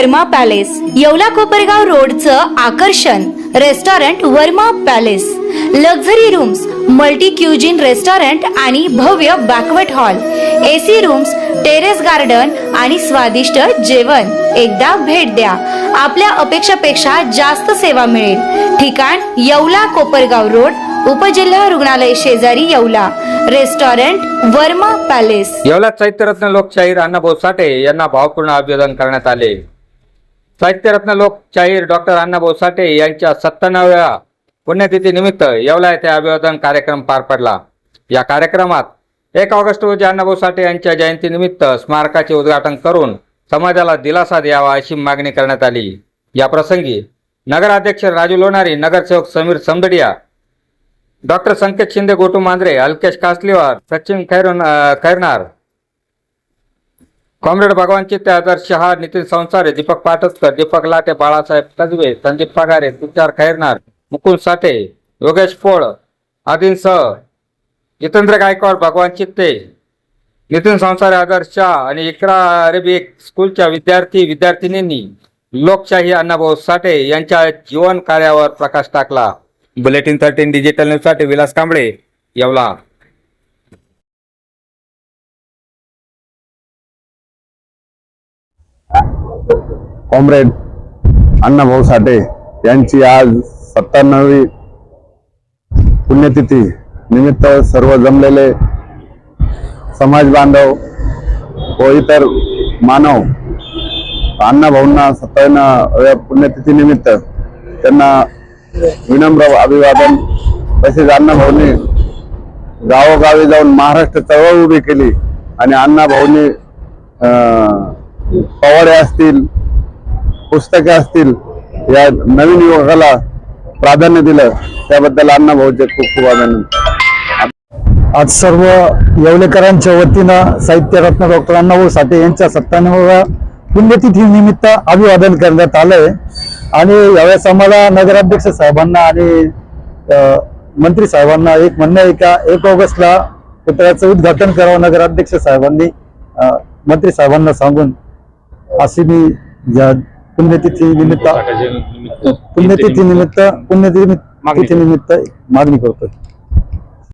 Verma palace, Yeola Kopargaon रोडचं आकर्षण restaurant Verma palace, luxury rooms, multi cuisine restaurant आणि भव्य banquet hall, AC rooms, terrace garden आणि स्वादिष्ट जेवण। एकदा भेट द्या, आपल्या अपेक्षापेक्षा जास्त सेवा मिळेल। ठिकाण येवला कोपरगाव रोड, उपजिल्हा रुग्णालय शेजारी येवला, रेस्टॉरंट वर्मा पॅलेस। येवला साहित्यरत्न लोकशाहीर अण्णाभाऊ साठे यांना भावपूर्ण अभिवादन करण्यात आले। साहित्यरत्न लोकशाहीर डॉक्टर अण्णाभाऊ साठे यांच्या 97व्या पुण्यतिथी निमित्त येवला येथे अभिवादन कार्यक्रम पार पडला। या कार्यक्रमात 1 ऑगस्ट रोजी अण्णाभाऊ साठे यांच्या जयंतीनिमित्त स्मारकाचे उद्घाटन करून समाजाला दिलासा द्यावा अशी मागणी करण्यात आली। या प्रसंगी नगराध्यक्ष राजू लोणारी, नगरसेवक समीर समदडिया, डॉक्टर संकेत शिंदे, गोटू मांजरे, अल्केश कासलीवार, सचिन खैरनार, कॉम्रेड भगवान चित्ते, आदर्श शहा, नितीन संसारे, दीपक पाटसकर, दीपक लाटे, बाळासाहेब कजवे, संदीप पगारे, तुषार खैरनार, मुकुंद साठे, योगेश फोळ आदींसह जितेंद्र गायकवाड, भगवान चित्ते, नितीन संसारे, आदर्श शहा आणि इकरा अरेबिक स्कूलच्या विद्यार्थिनींनी लोकशाही अण्णाभाऊ साठे यांच्या जीवन कार्यावर प्रकाश टाकला। बुलेटिन 13 डिजिटल न्यूज साठी विलास कांबळे, येवला। कॉम्रेड अण्णाभाऊ साठे यांची आज 97वी पुण्यतिथी निमित्त सर्व जमलेले समाज बांधव व इतर मानव अण्णाभाऊंना 97व्या पुण्यतिथी निमित्त त्यांना विनम्र अभिवादन। तसेच अण्णाभाऊंनी गावोगावी जाऊन महाराष्ट्र चळवळ उभी केली आणि अण्णाभाऊंनी पवाडे असतील, पुस्तके असतील, या नवीन युवकाला प्राधान्य दिलं, त्याबद्दल अण्णाभाऊचे खूप खूप अभिनंदन। आज सर्व येवलेकरांच्या वतीनं साहित्यरत्न डॉक्टर अण्णाभाऊ साठे यांच्या 97व्या पुण्यतिथी निमित्त अभिवादन करण्यात आलंय आणि यावेळेस आम्हाला नगराध्यक्ष साहेबांना आणि मंत्री साहेबांना एक म्हणणं आहे का 1 ऑगस्टला पुतळ्याचं उद्घाटन करावं नगराध्यक्ष साहेबांनी मंत्री साहेबांना सांगून, अशी मी या पुण्यतिथी निमित्त मागणी करतोय।